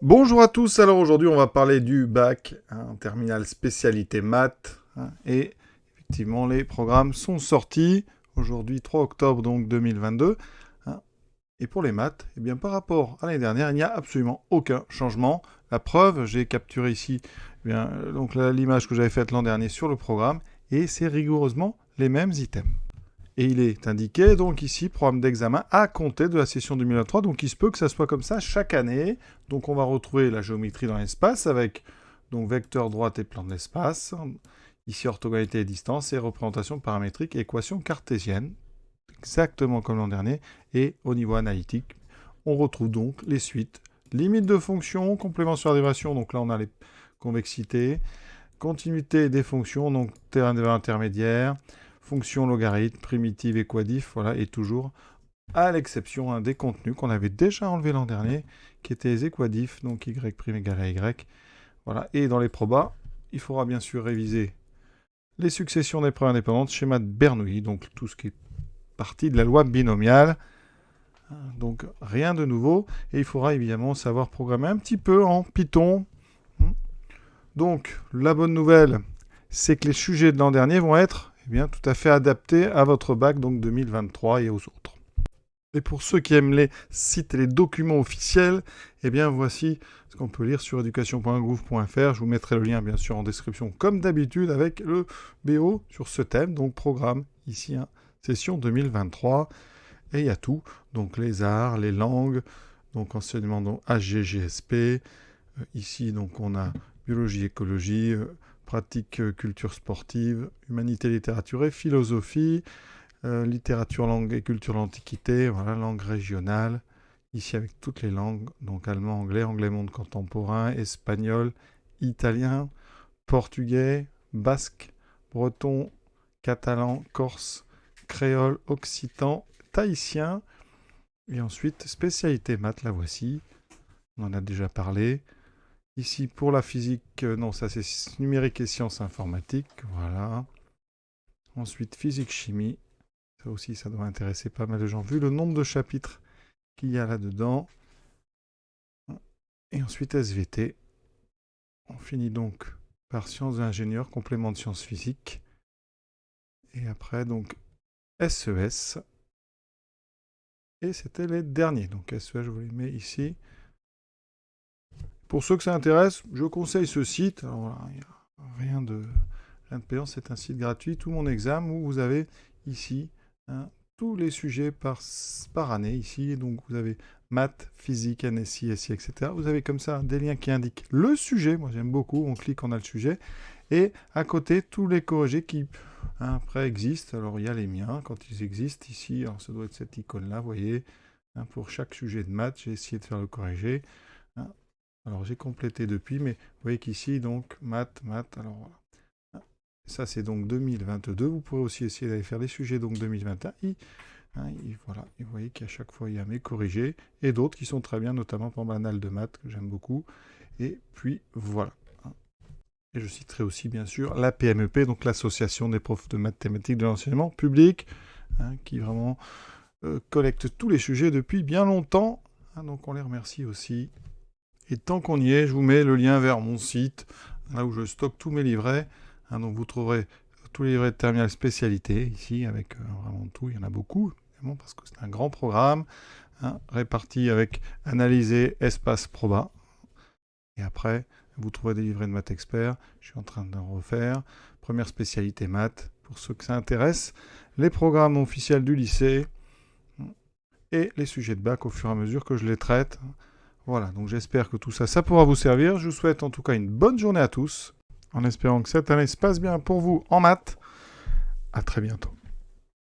Bonjour à tous, alors aujourd'hui on va parler du bac, terminal spécialité maths, et effectivement les programmes sont sortis, aujourd'hui 3 octobre donc 2022, hein. Et pour les maths, eh bien, par rapport à l'année dernière, il n'y a absolument aucun changement. La preuve, j'ai capturé ici donc l'image que j'avais faite l'an dernier sur le programme, et c'est rigoureusement les mêmes items. Et il est indiqué, donc ici, programme d'examen à compter de la session 2023. Donc il se peut que ça soit comme ça chaque année. Donc on va retrouver la géométrie dans l'espace avec donc vecteur droite et plan de l'espace. Ici orthogonalité et distance et représentation paramétrique et équation cartésienne. Exactement comme l'an dernier. Et au niveau analytique, on retrouve donc les suites. Limite de fonction, complément sur la dérivation. Donc là on a les convexités. Continuité des fonctions, donc terrain intermédiaire. Fonction logarithme, primitive et quadif, voilà, et toujours à l'exception des contenus qu'on avait déjà enlevé l'an dernier, qui étaient les équadifs, donc y' égale à y. Voilà, et dans les probas, il faudra bien sûr réviser les successions des preuves indépendantes, schéma de Bernoulli, donc tout ce qui est partie de la loi binomiale. Donc rien de nouveau, et il faudra évidemment savoir programmer un petit peu en Python. Donc la bonne nouvelle, c'est que les sujets de l'an dernier vont être tout à fait adaptés à votre bac donc 2023 et aux autres. Et pour ceux qui aiment les sites et les documents officiels, voici ce qu'on peut lire sur education.gouv.fr. Je vous mettrai le lien bien sûr en description comme d'habitude avec le BO sur ce thème, donc programme ici, session 2023. Et il y a tout, donc les arts, les langues, donc enseignement donc HGGSP. Ici donc on a biologie, écologie, pratique, culture sportive, humanité, littérature et philosophie, littérature, langue et culture de l'Antiquité, voilà, langue régionale, ici avec toutes les langues, donc allemand, anglais monde contemporain, espagnol, italien, portugais, basque, breton, catalan, corse, créole, occitan, tahitien, et ensuite spécialité maths, la voici, on en a déjà parlé. Ici, pour la physique, non, ça c'est numérique et sciences informatiques, voilà. Ensuite, physique-chimie, ça aussi, ça doit intéresser pas mal de gens, vu le nombre de chapitres qu'il y a là-dedans. Et ensuite, SVT. On finit donc par sciences de l'ingénieur, complément de sciences physiques. Et après, donc, SES. Et c'était les derniers. Donc, SES, je vous les mets ici. Pour ceux que ça intéresse, je conseille ce site. Alors voilà, il n'y a rien de payant, c'est un site gratuit, tout mon examen, où vous avez ici tous les sujets par année. Ici, donc vous avez maths, physique, NSI, SI, etc. Vous avez comme ça des liens qui indiquent le sujet. Moi, j'aime beaucoup. On clique, on a le sujet. Et à côté, tous les corrigés qui après existent. Alors, il y a les miens quand ils existent ici. Alors, ça doit être cette icône-là, vous voyez. Pour chaque sujet de maths, j'ai essayé de faire le corrigé. Alors, j'ai complété depuis, mais vous voyez qu'ici, donc, maths, alors voilà. Ça, c'est donc 2022. Vous pourrez aussi essayer d'aller faire les sujets donc 2021. Voilà. Et vous voyez qu'à chaque fois, il y a mes corrigés et d'autres qui sont très bien, notamment pour Banal de maths, que j'aime beaucoup. Et puis, voilà. Et je citerai aussi, bien sûr, la PMEP, donc l'Association des profs de mathématiques de l'enseignement public, qui vraiment collecte tous les sujets depuis bien longtemps. Donc, on les remercie aussi. Et tant qu'on y est, je vous mets le lien vers mon site, là où je stocke tous mes livrets. Donc vous trouverez tous les livrets de terminale spécialité, ici, avec vraiment tout. Il y en a beaucoup, évidemment, parce que c'est un grand programme, réparti avec analysé, espace, proba. Et après, vous trouverez des livrets de maths expert. Je suis en train d'en refaire. Première spécialité maths, pour ceux que ça intéresse. Les programmes officiels du lycée. Et les sujets de bac au fur et à mesure que je les traite. Voilà, donc j'espère que tout ça, ça pourra vous servir. Je vous souhaite en tout cas une bonne journée à tous, en espérant que cette année se passe bien pour vous en maths. À très bientôt.